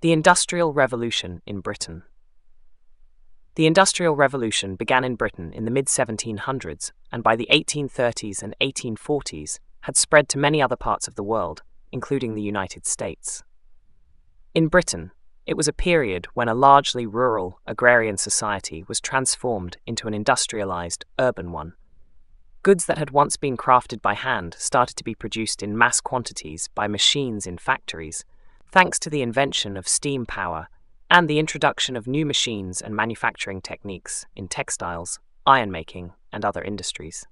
The Industrial Revolution in Britain. The Industrial Revolution began in Britain in the mid-1700s and by the 1830s and 1840s had spread to many other parts of the world, including the United States. In Britain, it was a period when a largely rural, agrarian society was transformed into an industrialized, urban one. Goods that had once been crafted by hand started to be produced in mass quantities by machines in factories, thanks to the invention of steam power and the introduction of new machines and manufacturing techniques in textiles, ironmaking, and other industries.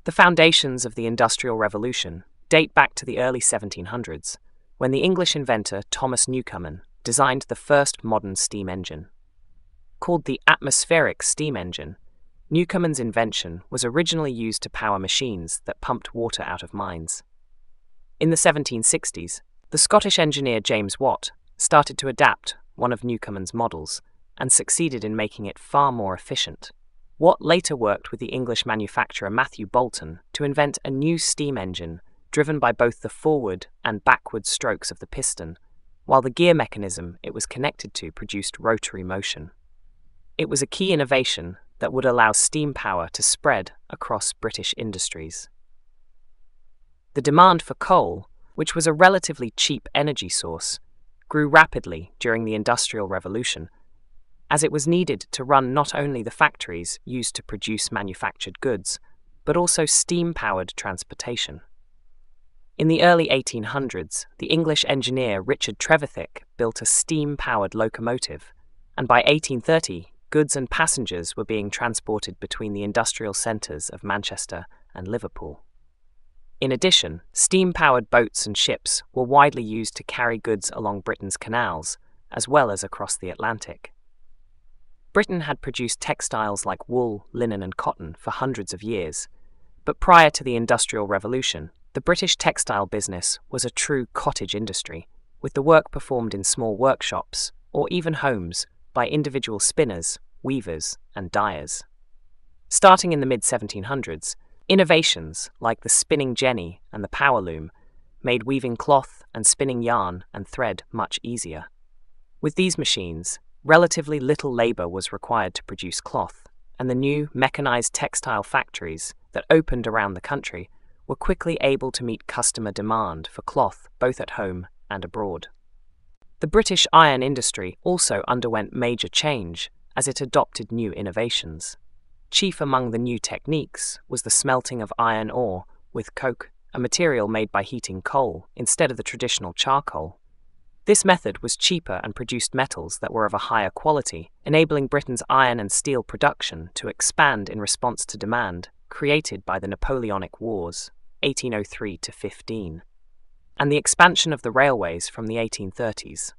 The foundations of the Industrial Revolution date back to the early 1700s, when the English inventor Thomas Newcomen designed the first modern steam engine. Called the atmospheric steam engine, Newcomen's invention was originally used to power machines that pumped water out of mines. In the 1760s, the Scottish engineer James Watt started to adapt one of Newcomen's models and succeeded in making it far more efficient. Watt later worked with the English manufacturer Matthew Boulton to invent a new steam engine driven by both the forward and backward strokes of the piston, while the gear mechanism it was connected to produced rotary motion. It was a key innovation that would allow steam power to spread across British industries. The demand for coal, which was a relatively cheap energy source, grew rapidly during the Industrial Revolution, as it was needed to run not only the factories used to produce manufactured goods, but also steam-powered transportation. In the early 1800s, the English engineer Richard Trevithick built a steam-powered locomotive, and by 1830, goods and passengers were being transported between the industrial centres of Manchester and Liverpool. In addition, steam-powered boats and ships were widely used to carry goods along Britain's canals, as well as across the Atlantic. Britain had produced textiles like wool, linen and cotton for hundreds of years, but prior to the Industrial Revolution, the British textile business was a true cottage industry, with the work performed in small workshops, or even homes, by individual spinners, weavers and dyers. Starting in the mid-1700s, innovations like the spinning jenny and the power loom made weaving cloth and spinning yarn and thread much easier. With these machines, relatively little labour was required to produce cloth, and the new mechanized textile factories that opened around the country were quickly able to meet customer demand for cloth both at home and abroad. The British iron industry also underwent major change as it adopted new innovations. Chief among the new techniques was the smelting of iron ore with coke, a material made by heating coal instead of the traditional charcoal. This method was cheaper and produced metals that were of a higher quality, enabling Britain's iron and steel production to expand in response to demand created by the Napoleonic Wars, 1803 to 15, and the expansion of the railways from the 1830s.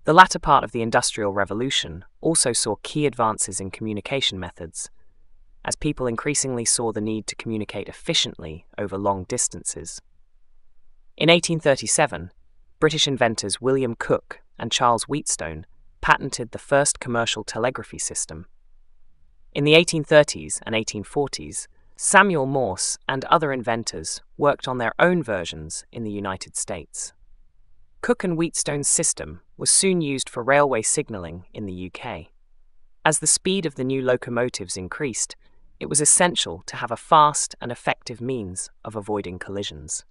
The latter part of the Industrial Revolution also saw key advances in communication methods, as people increasingly saw the need to communicate efficiently over long distances. In 1837, British inventors William Cooke and Charles Wheatstone patented the first commercial telegraphy system. In the 1830s and 1840s, Samuel Morse and other inventors worked on their own versions in the United States. Cooke and Wheatstone's system was soon used for railway signalling in the UK. As the speed of the new locomotives increased, it was essential to have a fast and effective means of avoiding collisions.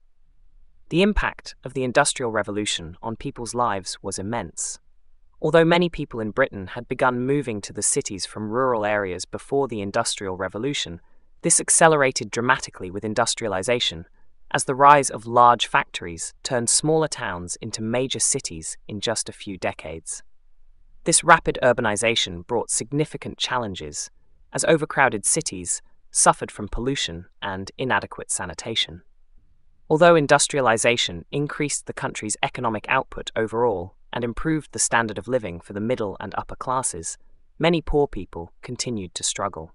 The impact of the Industrial Revolution on people's lives was immense. Although many people in Britain had begun moving to the cities from rural areas before the Industrial Revolution, this accelerated dramatically with industrialization, as the rise of large factories turned smaller towns into major cities in just a few decades. This rapid urbanization brought significant challenges, as overcrowded cities suffered from pollution and inadequate sanitation. Although industrialization increased the country's economic output overall and improved the standard of living for the middle and upper classes, many poor people continued to struggle.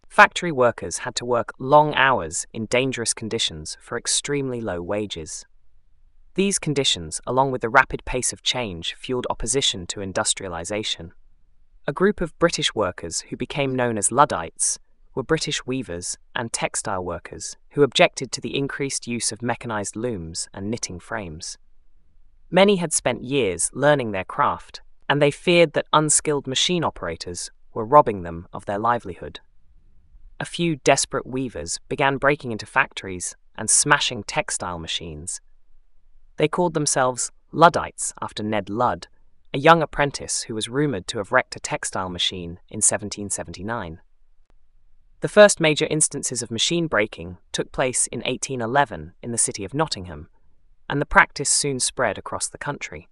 Factory workers had to work long hours in dangerous conditions for extremely low wages. These conditions, along with the rapid pace of change, fueled opposition to industrialization. A group of British workers who became known as Luddites were British weavers and textile workers who objected to the increased use of mechanized looms and knitting frames. Many had spent years learning their craft, and they feared that unskilled machine operators were robbing them of their livelihood. A few desperate weavers began breaking into factories and smashing textile machines. They called themselves Luddites after Ned Ludd, a young apprentice who was rumoured to have wrecked a textile machine in 1779. The first major instances of machine breaking took place in 1811 in the city of Nottingham, and the practice soon spread across the country.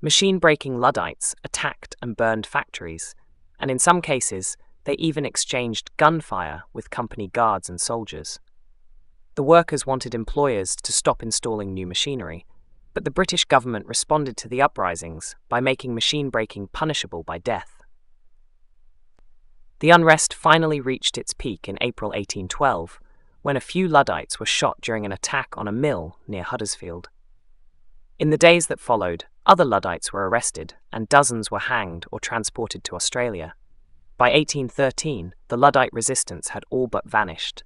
Machine-breaking Luddites attacked and burned factories, and in some cases, they even exchanged gunfire with company guards and soldiers. The workers wanted employers to stop installing new machinery, but the British government responded to the uprisings by making machine-breaking punishable by death. The unrest finally reached its peak in April 1812, when a few Luddites were shot during an attack on a mill near Huddersfield. In the days that followed, other Luddites were arrested, and dozens were hanged or transported to Australia. By 1813, the Luddite resistance had all but vanished,